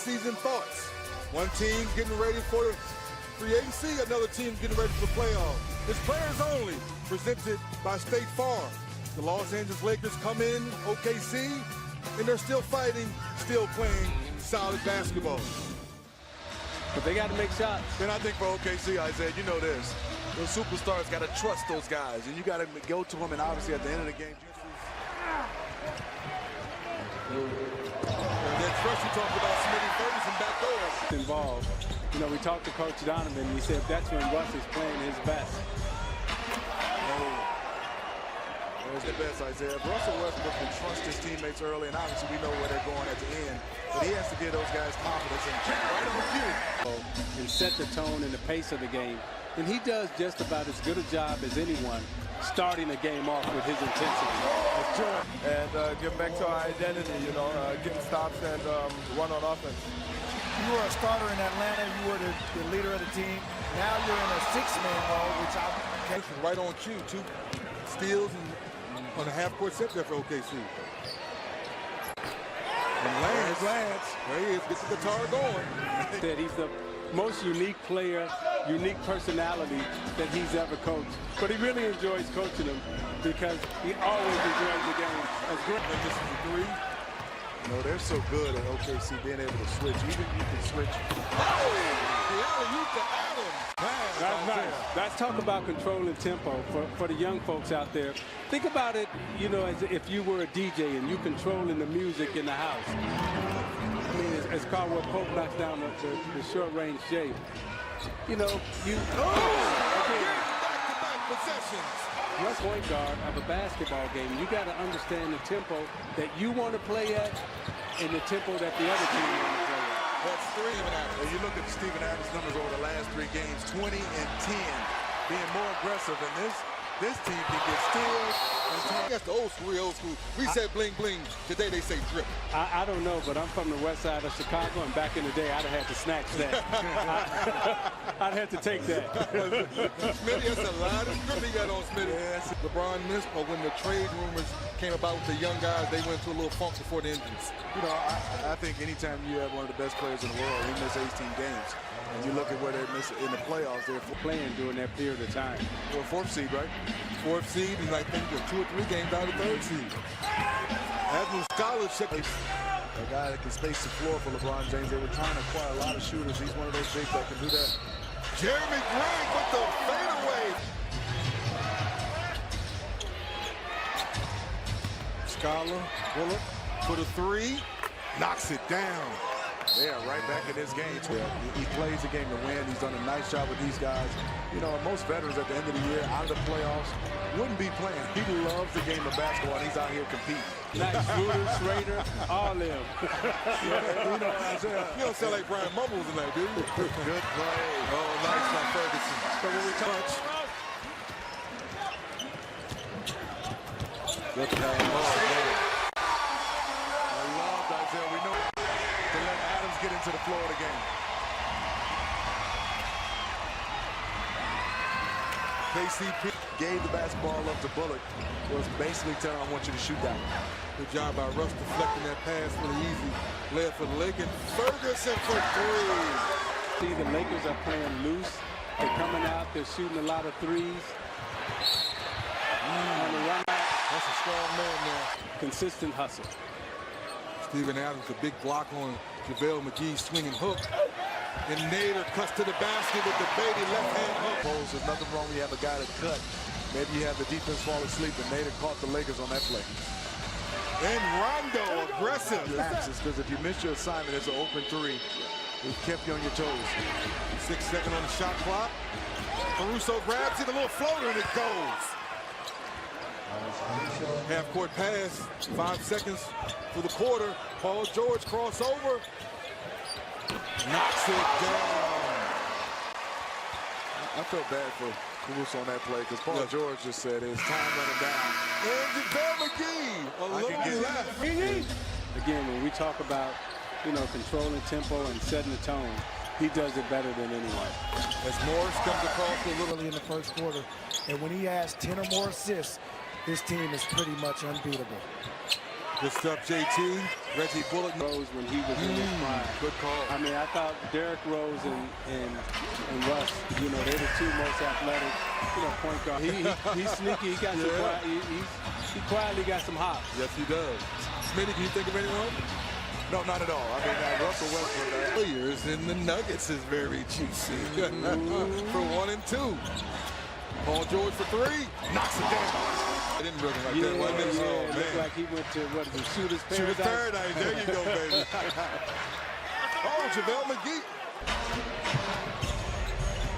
postseason thoughts. One team getting ready for free agency, another team getting ready for playoffs. It's Players Only, presented by State Farm. The Los Angeles Lakers come in OKC, and they're still fighting, still playing solid basketball. But they got to make shots. And I think for OKC, Isaiah, you know this. Those superstars got to trust those guys, and you got to go to them, and obviously at the end of the game, And then first you talked about Smitty Ferguson back doors. Involved. You know, we talked to Coach Donovan, and he said that's when Russ is playing his best. There's the best, Isaiah. Russell Westbrook can trust his teammates early, and obviously we know where they're going at the end. But he has to give those guys confidence and kick right on cue. And set the tone and the pace of the game. And he does just about as good a job as anyone starting the game off with his intensity. And get back to our identity, you know, getting stops and run on offense. You were a starter in Atlanta. You were the leader of the team. Now you're in a six-man role, which right on cue. 2 steals and on a half-court set there for OKC. And Lance, there he is, gets the guitar going. That he's the most unique player, unique personality that he's ever coached. But he really enjoys coaching them because he always enjoys the game. That's great. And this is a 3. You know, they're so good at OKC being able to switch. Even you can switch. Oh! The alley-oop to Adams. That's nice. Let's talk about controlling tempo for the young folks out there. Think about it, you know, as if you were a DJ and you controlling the music in the house. I mean, as Caldwell Pope knocks down the short-range J. You know, you... Back-to-back possessions. Russ point guard of a basketball game, you got to understand the tempo that you want to play at and the tempo that the other team want to play at. That's 3. When you look at Steven Adams' numbers over the last 3 games, 20 and 10, being more aggressive, and this team can get steals. That's the old school. We said bling bling. Today they say drip. I don't know, but I'm from the west side of Chicago, and back in the day, I'd have had to snatch that. I'd have to take that. Smitty, that's a lot of drip he got on Smitty. Yes. LeBron missed, but when the trade rumors came about with the young guys, they went through a little funk before the injuries. You know, I think anytime you have one of the best players in the world, he missed 18 games. And you look at where they missed in the playoffs, they're playing during that period of time. Well, 4th seed, right? 4th seed, and I think they're 2 or 3 games out of 3rd seed. Adams scholarship. A guy that can space the floor for LeBron James. They were trying to acquire a lot of shooters. He's one of those bigs that can do that. Jeremy Grant with the fadeaway. Scholar, Bullock for the 3, knocks it down. Yeah, right back in this game. He plays the game to win. He's done a nice job with these guys. You know, most veterans at the end of the year, out of the playoffs, wouldn't be playing. He loves the game of basketball, and he's out here competing. Nice Brutus, Schrader, all of them. You don't sound like Brian Mumbles tonight, do you? Good play. Oh, nice by Ferguson. So when we touch. Good play. I love Isaiah. We know to let Adams get into the floor of the game. KCP gave the basketball up to Bullock. Was basically telling him, I want you to shoot that one. Good job by Russ deflecting that pass really easy. Layup for the Lakers. Ferguson for 3. See, the Lakers are playing loose. They're coming out. They're shooting a lot of threes. On the run out. That's a strong man there. Consistent hustle. Steven Adams, a big block on JaVale McGee's swinging hook. And Nader cuts to the basket with the baby left-hand hook. There's nothing wrong when you have a guy that cut. Maybe you have the defense fall asleep, and Nader caught the Lakers on that play. And Rondo aggressive. Lapses, because if you miss your assignment, it's an open 3. It kept you on your toes. 6 seconds on the shot clock. Caruso grabs it, a little floater, and it goes. Half-court pass, 5 seconds for the quarter. Paul George crossover. Knocks it down. I felt bad for Caruso on that play because Paul George just said it's time running down. And JaVale McGee, a little left. Again, when we talk about, you know, controlling tempo and setting the tone, he does it better than anyone. As Morris comes across a little early in the first quarter, and when he has 10 or more assists, his team is pretty much unbeatable. Good stuff, JT. Reggie Bullock Rose when he was in his prime. Good call. I mean, I thought Derrick Rose and Russ, you know, they're the two most athletic, you know, point guard. He's sneaky. He got some he quietly got some hops. Yes, he does. Smitty, can you think of anyone? No, not at all. I mean, Russell Westbrook. Players in the Nuggets is very juicy. For 1 and 2. Paul George for 3. Knocks it down. I didn't really like that one. Yeah, Oh, it man. looked like he went to, what is it, Shooter's Paradise? Shooter's Paradise. There you go, baby. Oh, JaVale McGee.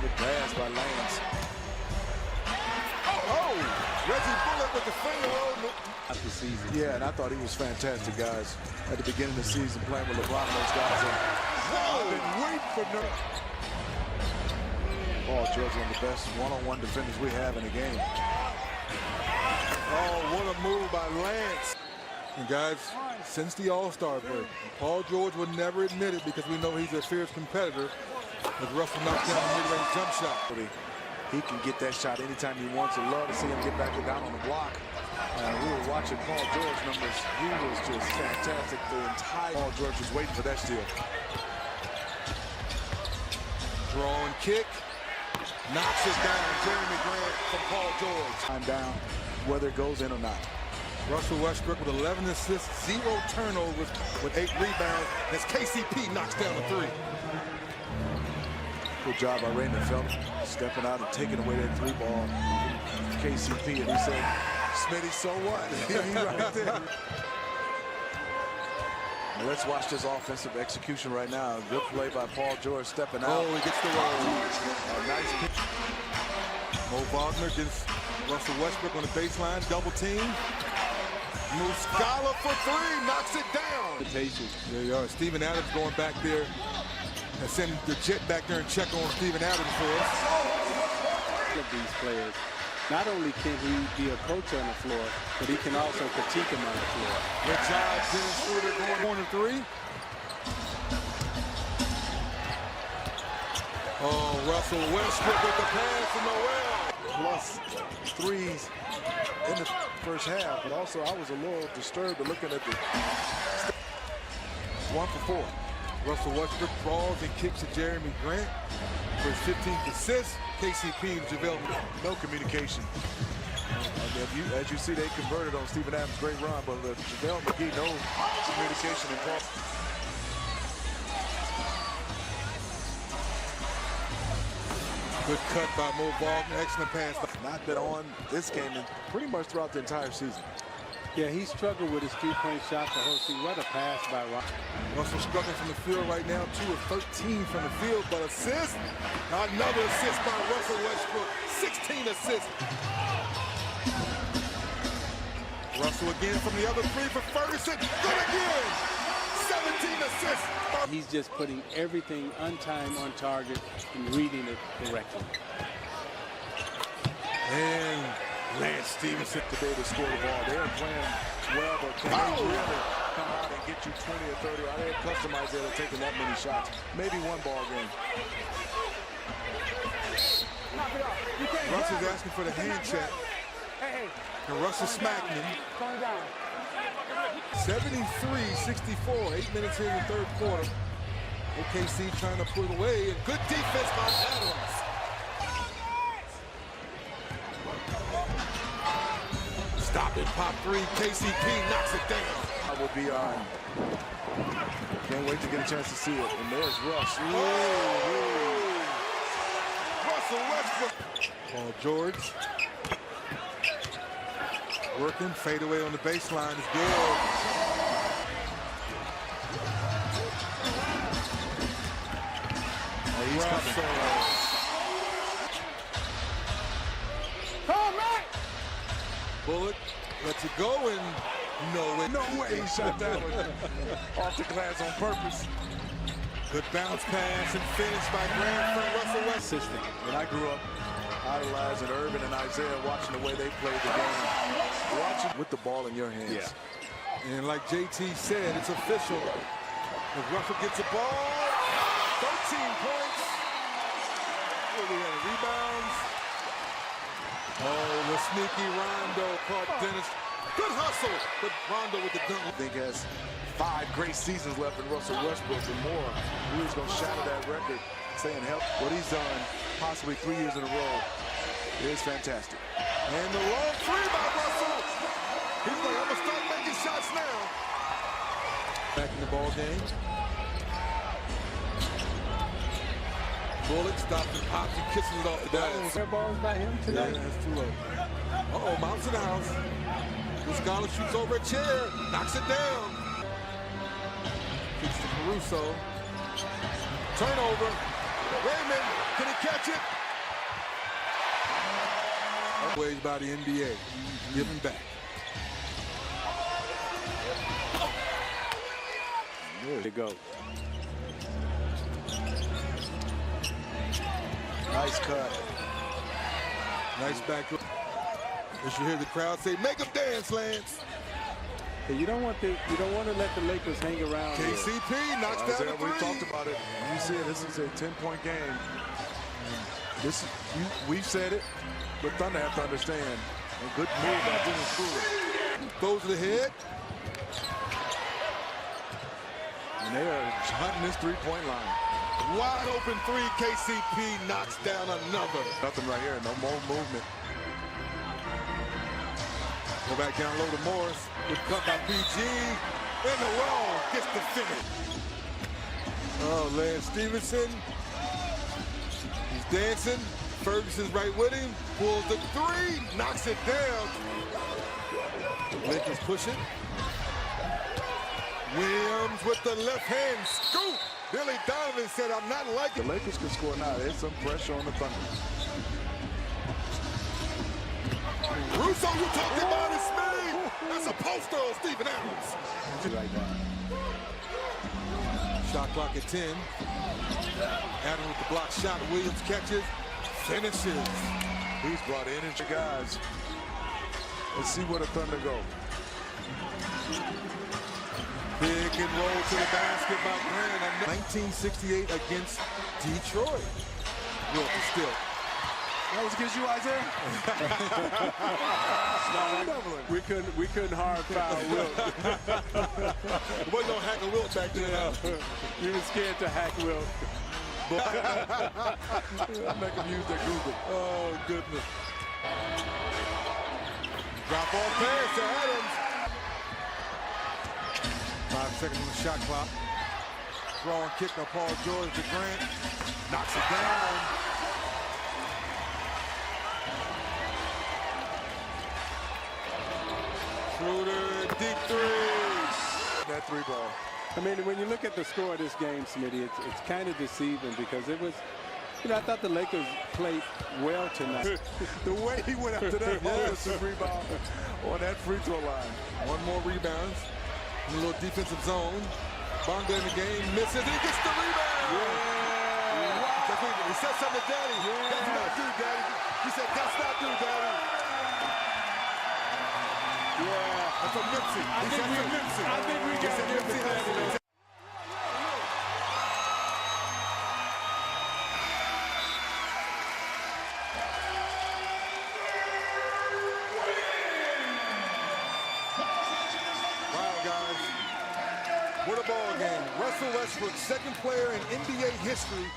Good pass by Lance. Oh, Reggie Bullock with the finger roll. The season. Yeah, and I thought he was fantastic, guys. At the beginning of the season, playing with LeBron and those guys. I've been waiting for no. Paul George, one of the best one-on-one defenders we have in the game. Oh, what a move by Lance. And guys, since the All-Star break, Paul George would never admit it because we know he's a fierce competitor. As Russell knocked down the mid-range jump shot. He can get that shot anytime he wants. I'd love to see him get back down on the block. We were watching Paul George numbers. He was just fantastic. The entire Paul George was waiting for that steal. Draw and kick. Knocks it down. Jeremy Grant from Paul George. I'm down, whether it goes in or not. Russell Westbrook with 11 assists, 0 turnovers with 8 rebounds as KCP knocks down the 3. Good job by Raymond Felton stepping out and taking away that 3 ball. KCP, and he said, Smitty, so what? He's right there. Now let's watch this offensive execution right now. Good play by Paul George stepping out. Oh, he gets the roll. Nice kick. Mo Wagner gets Russell Westbrook on the baseline, double team. Muscala for 3, knocks it down. There you are. Steven Adams going back there and send the jet back there and check on Steven Adams for us. Of these players, not only can he be a coach on the floor, but he can also critique him on the floor. Good job, Dennis Schroeder going corner 3. Oh, Russell Westbrook with the pass to Noel. Plus 3s in the first half, but also I was a little disturbed looking at the 1 for 4. Russell Westbrook crawls and kicks to Jeremy Grant for his 15th assist. KCP and JaVale. No communication. As you see, they converted on Steven Adams' great run, but JaVale McGee, no communication involved. Good cut by Mo Wagner. Excellent pass. Not that on this game and pretty much throughout the entire season. Yeah, he struggled with his 3-point shot the whole season. What a pass by Russell. Russell struggling from the field right now. 2 of 13 from the field, but assist. Another assist by Russell Westbrook. 16 assists. Russell again from the other 3 for Ferguson. Good again. 17 assists. He's just putting everything on time, on target, and reading it correctly. And Lance Stevenson Today to score the ball. They're playing well, but can they really come out and get you 20 or 30? I didn't customize there taking that many shots. Maybe 1 ball game. Russ is asking for the hand check. And Russ is smacking him. 73-64, 8 minutes here in the 3rd quarter. OKC trying to pull it away, and good defense by Adams. Stop it, pop 3, KCP knocks it down. I will be on. Can't wait to get a chance to see it. And there's Russ. Russell Westbrook. Paul George. Working, fade away on the baseline is good. He's coming. Bullock lets it go, and no way he shot that one off the glass on purpose. Good bounce pass and finish by Grant from Russell Westbrook. When I grew up idolizing Irvin and Isaiah, watching the way they played the game, watching with the ball in your hands. Yeah. And like JT said, it's official. If Russell gets a ball, 13 points. We have rebounds. Oh, the sneaky Rondo caught Dennis Good hustle, but Rondo with the dunk. I think has 5 great seasons left in Russell Westbrook and more. Who's going to shatter that record, staying healthy. What he's done, possibly 3 years in a row, is fantastic. And the long three by Russell. He's like, I'm going to start making shots now. Back in the ball game. Bullock stops and pops and kisses it off the glass. Air balls by him today. Yeah, that's 2 of them. Uh-oh, Mounts in the house. Muscala shoots over a chair, knocks it down. Kicks to Caruso. Turnover. Raymond, can he catch it? Ways by the NBA. Give him back. There you go. Nice cut. Nice back. You should hear the crowd say, "Make him dance, Lance." You don't want to let the Lakers hang around. KCP knocks down the We three. talked about it. You see it. This is a 10-point game. We've said it, but Thunder have to understand. A good move by Dennis Schroeder. Goes to the head. And they are hunting this 3-point line. Wide open three. KCP knocks down another. Nothing right here. No more movement. Go back down low to Morris. Good cut by PG. In the wall. Gets the finish. Oh, Lance Stevenson. He's dancing. Ferguson's right with him. Pulls the three. Knocks it down. Lakers push it. Williams with the left hand scoop. Billy Donovan said, "I'm not liking The Lakers can score now. There's some pressure on the Thunder. Russo, you talked about it, Smitty. That's a poster on Stephen Adams. Right now. Shot clock at 10. Adams with the block shot. Williams catches. Finishes. He's brought in and guys. Let's see where the Thunder go. Pick and roll to the basket by Grant. 1968 against Detroit. Wilt is still. That was against you, Isaiah? We couldn't hard foul Wilt. There wasn't no hack of Wilt back then. You were scared to hack Wilt. Make him use that Google. Oh, goodness. Drop off pass to Adams. 5 seconds on the shot clock. Throwing kick by Paul George to Grant. Knocks it down. Schroeder, deep three. That 3-ball. I mean, when you look at the score of this game, Smitty, it's kind of deceiving because it was, I thought the Lakers played well tonight. The way he went after that offensive rebound on that free throw line. One more rebound. In a little defensive zone. Bonga in the game, misses, and he gets the rebound. Yeah. He said something to Daddy. Yeah. That's not due, Daddy. He said, that's not due, Daddy. Yeah. That's a Nipsey. I think we got Nipsey. What a ball game. Russell Westbrook, second player in NBA history